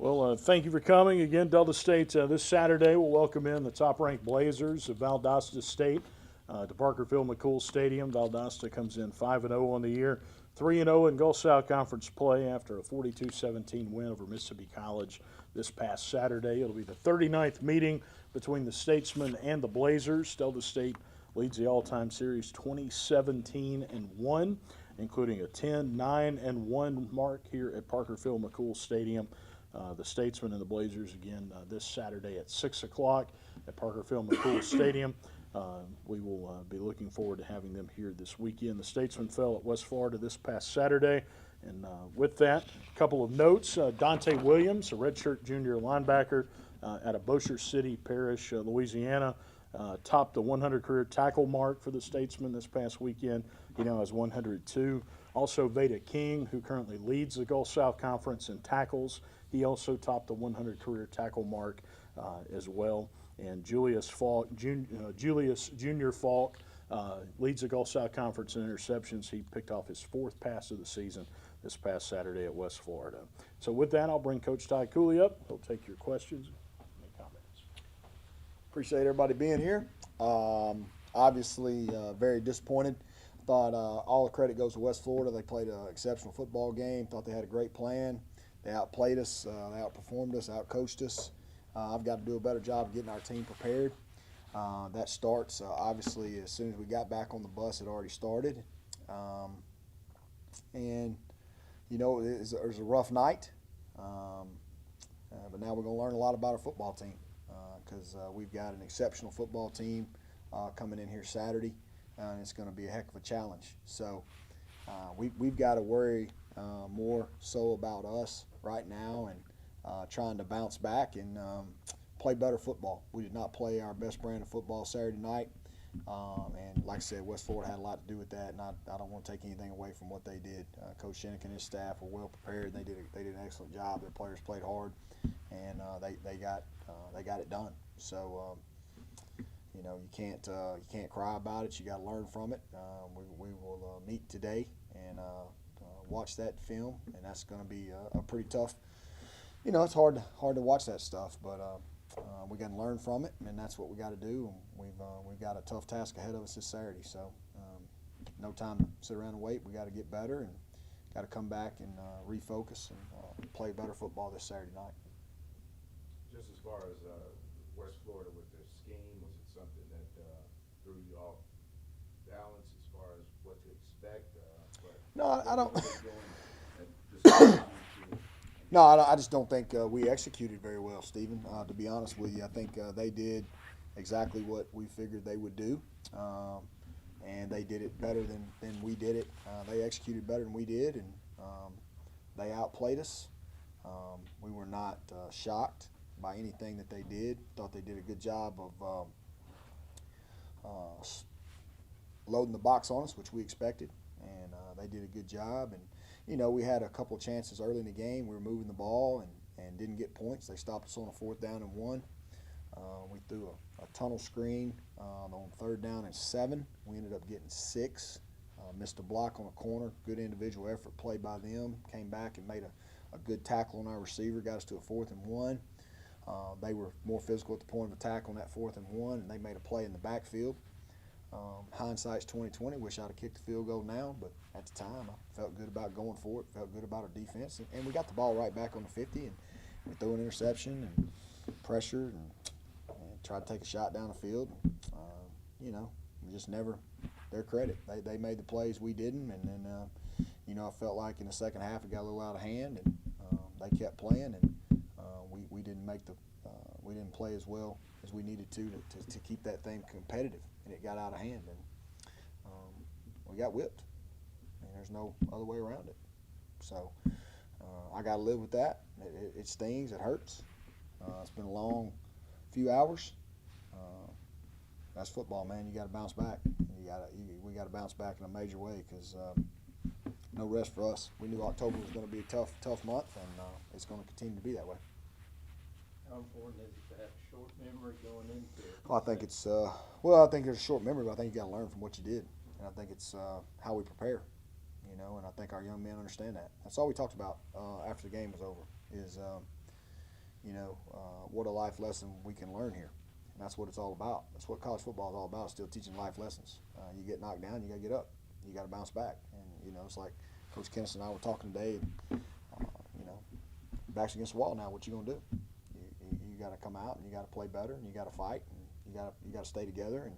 Well, thank you for coming again. Delta State this Saturday will welcome in the top-ranked Blazers of Valdosta State to Parker Field McCool Stadium. Valdosta comes in 5-0 on the year, 3-0 in Gulf South Conference play after a 42-17 win over Mississippi College this past Saturday. It'll be the 39th meeting between the Statesmen and the Blazers. Delta State leads the all-time series 20-17-1, including a 10-9-1 mark here at Parker Field McCool Stadium. The Statesmen and the Blazers again this Saturday at 6 o'clock at Parker Field McCool Stadium. We will be looking forward to having them here this weekend. The Statesmen fell at West Florida this past Saturday. And with that, a couple of notes. Dante Williams, a redshirt junior linebacker out of Bossier City Parish, Louisiana, topped the 100 career tackle mark for the Statesmen this past weekend. He now has 102. Also, Veda King, who currently leads the Gulf South Conference in tackles, he also topped the 100 career tackle mark as well. And Julius Junior Falk leads the Gulf South Conference in interceptions. He picked off his fourth pass of the season this past Saturday at West Florida. So with that, I'll bring Coach Ty Cooley up. He'll take your questions and comments. Appreciate everybody being here. Obviously, very disappointed. Thought all the credit goes to West Florida. They played an exceptional football game. Thought they had a great plan. They outplayed us. They outperformed us, outcoached us. I've got to do a better job of getting our team prepared. That starts, obviously, as soon as we got back on the bus, it already started. And, you know, it was a rough night. But now we're going to learn a lot about our football team because we've got an exceptional football team coming in here Saturday, and it's going to be a heck of a challenge. So we've got to worry more so about us right now and trying to bounce back and play better football. We did not play our best brand of football Saturday night. And like I said, West Florida had a lot to do with that, and I don't want to take anything away from what they did. Coach Shinnick and his staff were well prepared. They did an excellent job. Their players played hard, and they got it done. So you know, you can't cry about it. You got to learn from it. We will meet today and watch that film, and that's going to be a pretty tough. You know, it's hard to watch that stuff, but we got to learn from it, and that's what we got to do. And we've got a tough task ahead of us this Saturday, so no time to sit around and wait. We got to get better and got to come back and refocus and play better football this Saturday night. Just as far as West Florida with their scheme, was it something that threw you off balance as far as what to expect? No, I don't. No, No, I just don't think we executed very well, Stephen. To be honest with you, I think they did exactly what we figured they would do, and they did it better than we did it. They executed better than we did, and they outplayed us. We were not shocked by anything that they did. Thought they did a good job of loading the box on us, which we expected, and they did a good job. And you know, we had a couple of chances early in the game. We were moving the ball and didn't get points. They stopped us on a 4th down and 1. We threw a tunnel screen on 3rd down and 7. We ended up getting 6. Missed a block on a corner. Good individual effort play by them. Came back and made a good tackle on our receiver. Got us to a 4th and 1. They were more physical at the point of attack on that 4th and 1, and they made a play in the backfield. Hindsight's 20/20. Wish I'd have kicked the field goal now, but at the time I felt good about going for it. Felt good about our defense, and we got the ball right back on the 50, and we threw an interception and pressured and tried to take a shot down the field. You know, we just never their credit. They made the plays, we didn't, and then you know, I felt like in the second half it got a little out of hand, and they kept playing, and we didn't make we didn't play as well as we needed to keep that thing competitive. And it got out of hand, and we got whipped. I mean, there's no other way around it. So I got to live with that. It stings. It hurts. It's been a long few hours. That's football, man. You got to bounce back. We got to bounce back in a major way because no rest for us. We knew October was going to be a tough month, and it's going to continue to be that way. How important is it to have short memory going into it? Well, I think it's I think there's a short memory, but I think you got to learn from what you did, and I think it's how we prepare, you know. And I think our young men understand that. That's all we talked about after the game was over. Is what a life lesson we can learn here. And that's what it's all about. That's what college football is all about, still teaching life lessons. You get knocked down, you got to get up. You got to bounce back. And, it's like Coach Kennison and I were talking today, and, back's against the wall now. What you going to do? You got to come out, and you got to play better, and you got to fight, and you got to stay together. And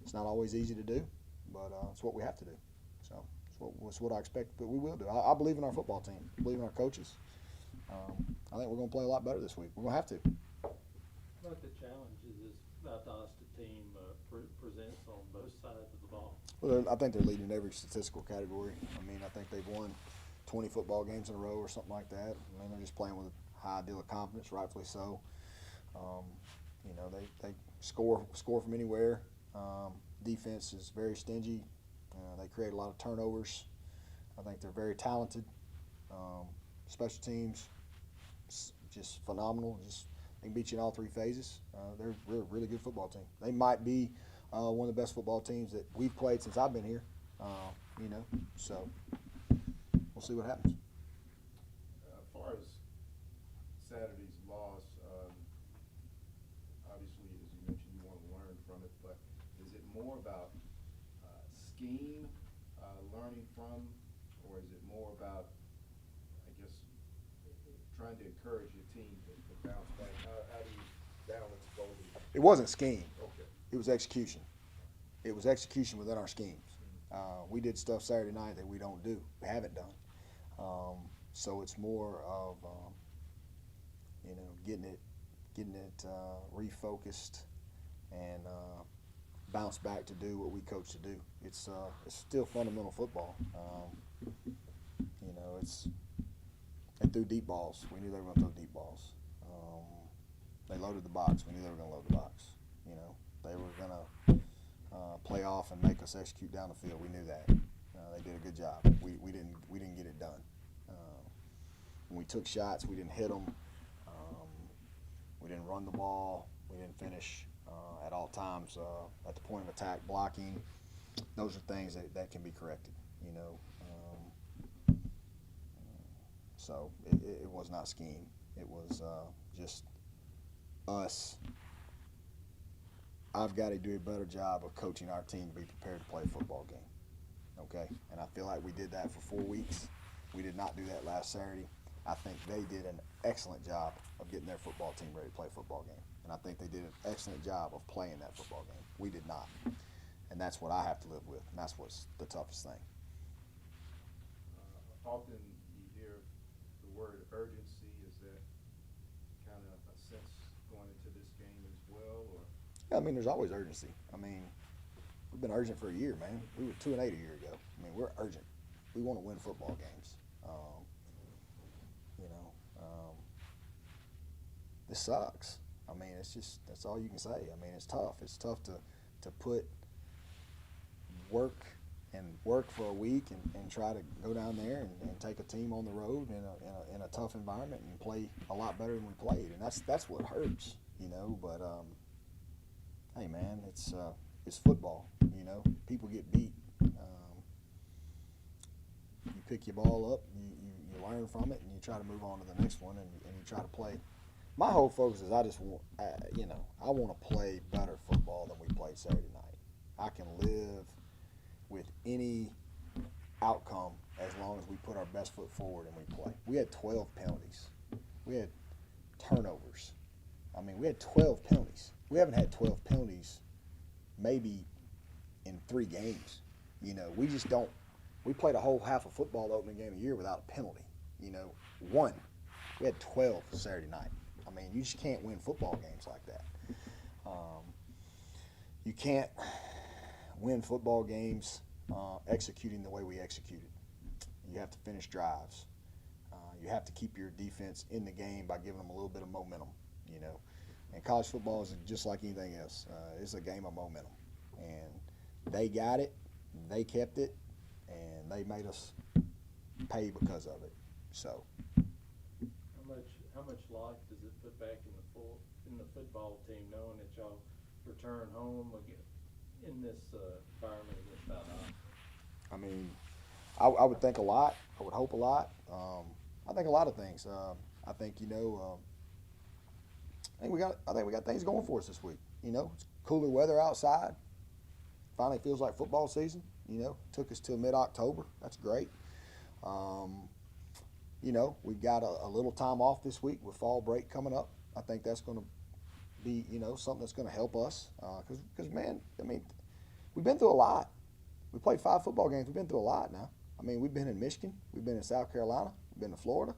it's not always easy to do, but it's what we have to do. So it's what I expect, but we will do. I believe in our football team. I believe in our coaches. I think we're going to play a lot better this week. We're going to have to. What the challenges this Valdosta team presents on both sides of the ball? Well, I think they're leading every statistical category. I mean, I think they've won 20 football games in a row or something like that. I mean, they're just playing with a high deal of confidence, rightfully so. They score from anywhere. Defense is very stingy. They create a lot of turnovers. I think they're very talented. Special teams, just phenomenal. They can beat you in all three phases. They're a really good football team. They might be one of the best football teams that we've played since I've been here. So we'll see what happens. As far as Saturday's loss, obviously, as you mentioned, you want to learn from it, but is it more about scheme, learning from, or is it more about, I guess, trying to encourage your team to bounce back? How do you balance both of them? It wasn't scheme. Okay. It was execution. It was execution within our schemes. We did stuff Saturday night that we don't do. We haven't done. So it's more of getting it refocused and bounce back to do what we coach to do. It's still fundamental football. They threw deep balls. We knew they were going to throw deep balls. They loaded the box. We knew they were going to load the box. They were going to play off and make us execute down the field. We knew that. They did a good job. We didn't get it done. When we took shots, we didn't hit them. We didn't run the ball. We didn't finish at all times at the point of attack blocking. Those are things that can be corrected. So it was not scheme. It was just us. I've got to do a better job of coaching our team to be prepared to play a football game. Okay? And I feel like we did that for 4 weeks. We did not do that last Saturday. I think they did an excellent job of getting their football team ready to play a football game. And I think they did an excellent job of playing that football game. We did not. And that's what I have to live with. And that's what's the toughest thing. Often you hear the word urgency. Is that kind of a sense going into this game as well? Or? Yeah, I mean, there's always urgency. I mean, we've been urgent for a year, man. We were 2-8 a year ago. I mean, we're urgent. We want to win football games. This sucks. I mean, that's all you can say. I mean, it's tough. It's tough to put work for a week and try to go down there and take a team on the road in a tough environment and play a lot better than we played. And that's what hurts, But hey, man, it's football. People get beat. You pick your ball up, you learn from it, and you try to move on to the next one, and you try to play. My whole focus is I just want, I want to play better football than we played Saturday night. I can live with any outcome as long as we put our best foot forward and we play. We had 12 penalties. We had turnovers. I mean, we had 12 penalties. We haven't had 12 penalties maybe in 3 games. We just don't. We played a whole half of football the opening game of the year without a penalty. One. We had 12 Saturday night. I mean, you just can't win football games like that. You can't win football games executing the way we executed. You have to finish drives. You have to keep your defense in the game by giving them a little bit of momentum, And college football is just like anything else. It's a game of momentum. And they got it, they kept it, and they made us pay because of it. So. How much life does it put back in the football team, knowing that y'all return home again in this environment against Valdosta? I mean, I would think a lot. I would hope a lot. I think a lot of things. I think I think we got things going for us this week. You know, it's cooler weather outside. Finally feels like football season. You know, took us till mid-October. That's great. You know, we've got a little time off this week with fall break coming up. I think that's going to be, you know, something that's going to help us. Because, man, I mean, we've been through a lot. We played 5 football games. We've been through a lot now. I mean, we've been in Michigan. We've been in South Carolina. We've been to Florida.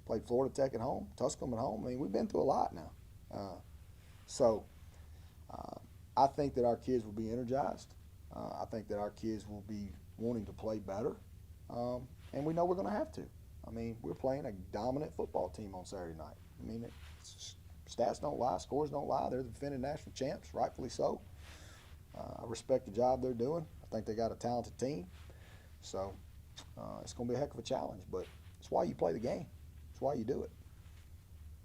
Played Florida Tech at home, Tusculum at home. I mean, we've been through a lot now. So I think that our kids will be energized. I think that our kids will be wanting to play better. And we know we're going to have to. I mean, we're playing a dominant football team on Saturday night. I mean, stats don't lie, scores don't lie. They're the defending national champs, rightfully so. I respect the job they're doing. I think they got a talented team. So it's going to be a heck of a challenge, but it's why you play the game. It's why you do it.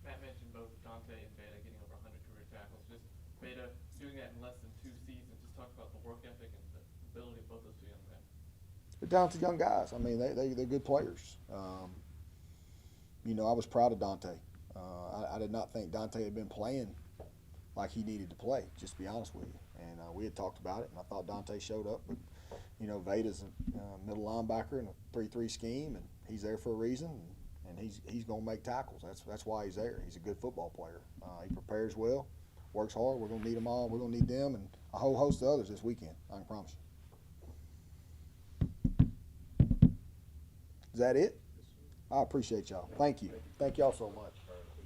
Matt mentioned both Dante and Beta getting over 100 career tackles. Just Beta doing that in less than 2 seasons. Just talk about the work ethic and the ability of both those 2 young men. They're talented young guys. I mean, they're good players. You know, I was proud of Dante. I did not think Dante had been playing like he needed to play, just to be honest with you. And we had talked about it, and I thought Dante showed up. But, you know, Veda's a middle linebacker in a 3-3 scheme, and he's there for a reason. And he's going to make tackles. That's why he's there. He's a good football player. He prepares well, works hard. We're going to need them all. We're going to need them and a whole host of others this weekend. I can promise you. Is that it? I appreciate y'all. Thank you. Thank y'all so much.